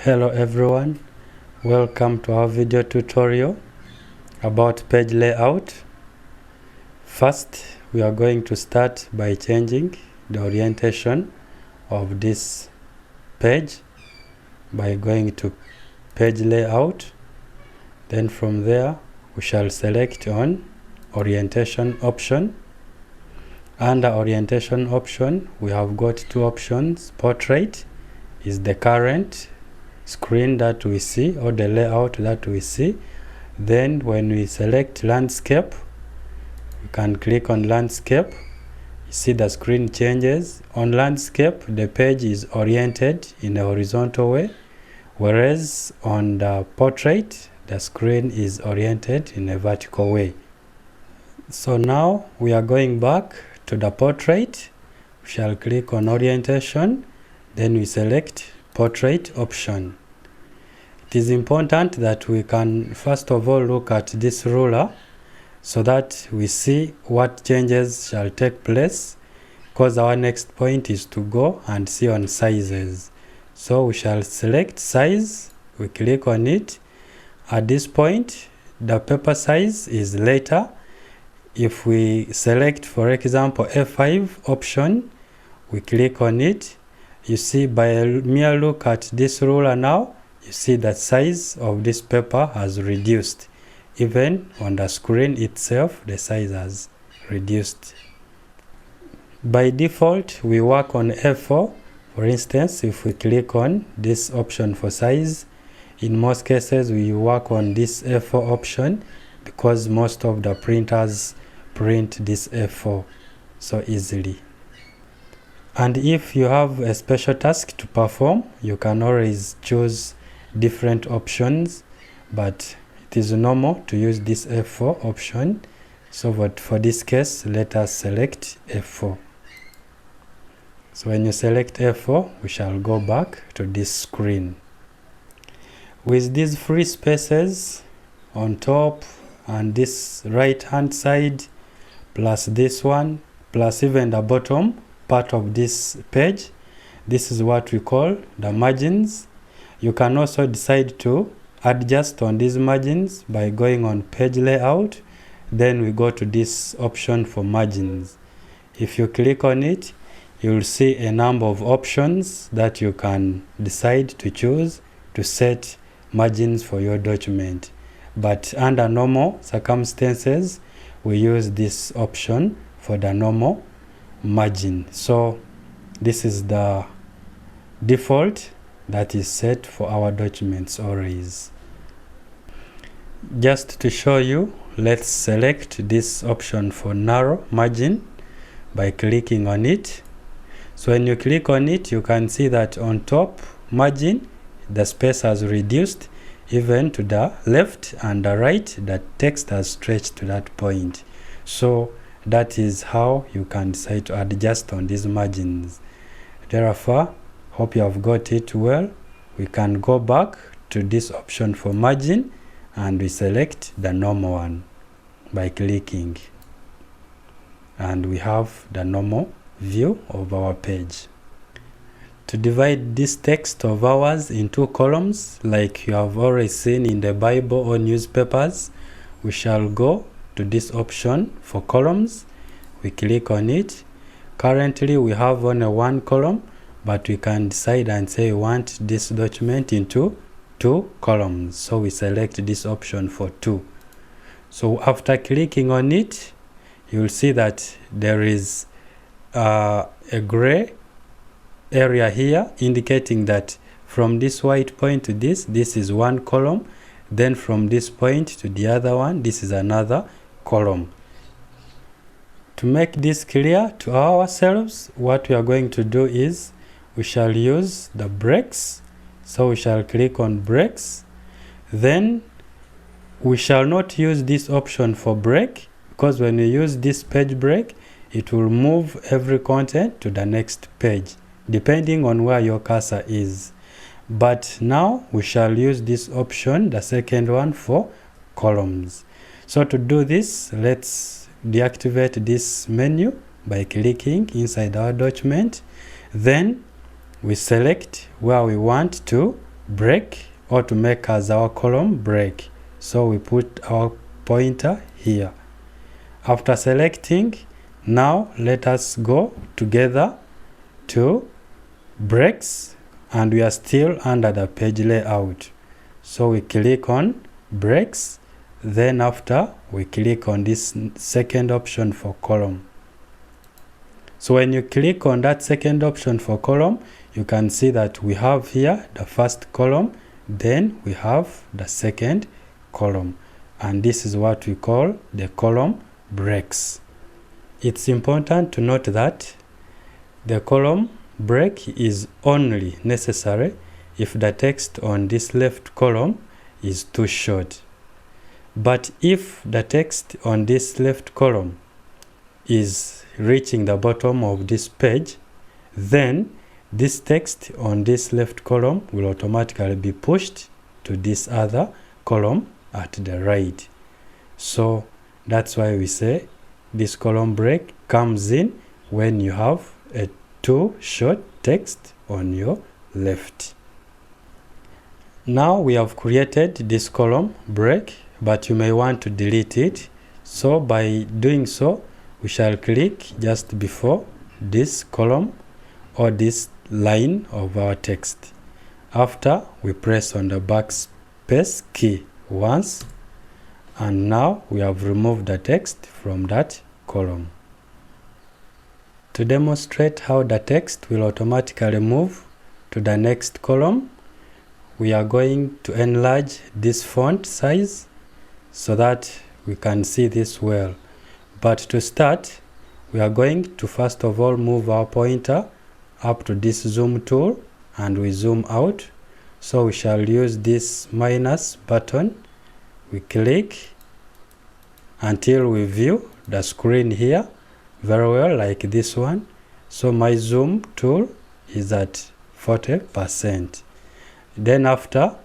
Hello everyone, welcome to our video tutorial about page layout. First, we are going to start by changing the orientation of this page by going to page layout. Then from there, we shall select on orientation option. Under orientation option, we have got two options. Portrait is the current screen that we see, or the layout that we see. Then when we select landscape, you can click on landscape. You see the screen changes. On landscape, the page is oriented in a horizontal way, whereas on the portrait, the screen is oriented in a vertical way. So now we are going back to the portrait. We shall click on orientation, then we select portrait option. It is important that we can first of all look at this ruler so that we see what changes shall take place, because our next point is to go and see on sizes. So we shall select size, we click on it. At this point, the paper size is letter. If we select, for example, A5 option, we click on it. You see, by a mere look at this ruler now, you see that size of this paper has reduced. Even on the screen itself, the size has reduced. By default, we work on A4. For instance, if we click on this option for size, in most cases we work on this A4 option because most of the printers print this A4 so easily. And if you have a special task to perform, you can always choose different options, but it is normal to use this F4 option. So for this case, let us select F4. So when you select F4, we shall go back to this screen. With these free spaces on top and this right hand side, plus this one, plus even the bottom part of this page, this is what we call the margins. You can also decide to adjust on these margins by going on page layout. Then we go to this option for margins. If you click on it, you will see a number of options that you can decide to choose to set margins for your document. But under normal circumstances, we use this option for the normal margin. So this is the default that is set for our documents always. Just to show you, let's select this option for narrow margin by clicking on it. So when you click on it, you can see that on top margin, the space has reduced. Even to the left and the right, the text has stretched to that point. So that is how you can decide to adjust on these margins. Therefore, hope you have got it well. We can go back to this option for margin and we select the normal one by clicking. And we have the normal view of our page. To divide this text of ours into columns, like you have already seen in the Bible or newspapers, we shall go to this option for columns. We click on it. Currently, we have only one column, but we can decide and say we want this document into 2 columns. So we select this option for 2. So after clicking on it, you will see that there is a gray area here indicating that from this white point to this is one column. Then from this point to the other one, this is another column. To make this clear to ourselves, what we are going to do is we shall use the breaks. So we shall click on breaks. Then we shall not use this option for break, because when you use this page break, it will move every content to the next page, depending on where your cursor is. But now we shall use this option, the second one, for columns. So to do this, let's deactivate this menu by clicking inside our document. Then we select where we want to break or to make as our column break. So we put our pointer here. After selecting, now let us go together to breaks, and we are still under the page layout. So we click on breaks, then after we click on this second option for column. So when you click on that second option for column, you can see that we have here the first column, then we have the second column, and this is what we call the column breaks. It's important to note that the column break is only necessary if the text on this left column is too short. But if the text on this left column is reaching the bottom of this page, then this text on this left column will automatically be pushed to this other column at the right. So that's why we say this column break comes in when you have a too short text on your left. Now we have created this column break, but you may want to delete it. So by doing so, we shall click just before this column or this line of our text. After, we press on the backspace key once, and now we have removed the text from that column. To demonstrate how the text will automatically move to the next column, we are going to enlarge this font size so that we can see this well. But to start, we are going to first of all move our pointer up to this zoom tool, and we zoom out. So we shall use this minus button. We click until we view the screen here very well, like this one. So my zoom tool is at 40%. Then after,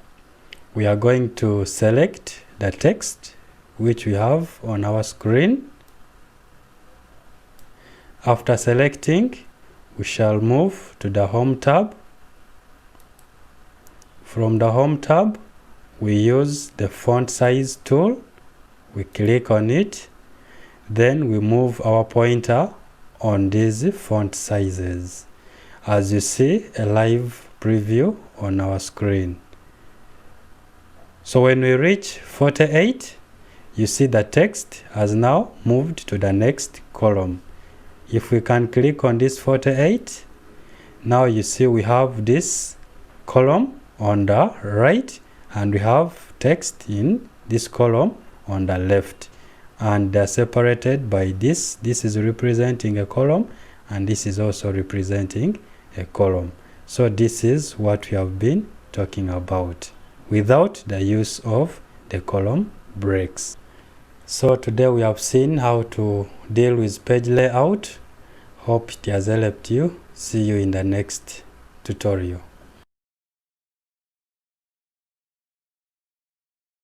we are going to select the text which we have on our screen. After selecting, we shall move to the Home tab. From the Home tab, we use the font size tool. We click on it. Then we move our pointer on these font sizes. As you see, a live preview on our screen. So when we reach 48, you see the text has now moved to the next column. If we can click on this 48, now you see we have this column on the right, and we have text in this column on the left, and they're separated by this. This is representing a column, and this is also representing a column. So this is what we have been talking about without the use of the column breaks. So today we have seen how to deal with page layout. Hope it has helped you. See you in the next tutorial.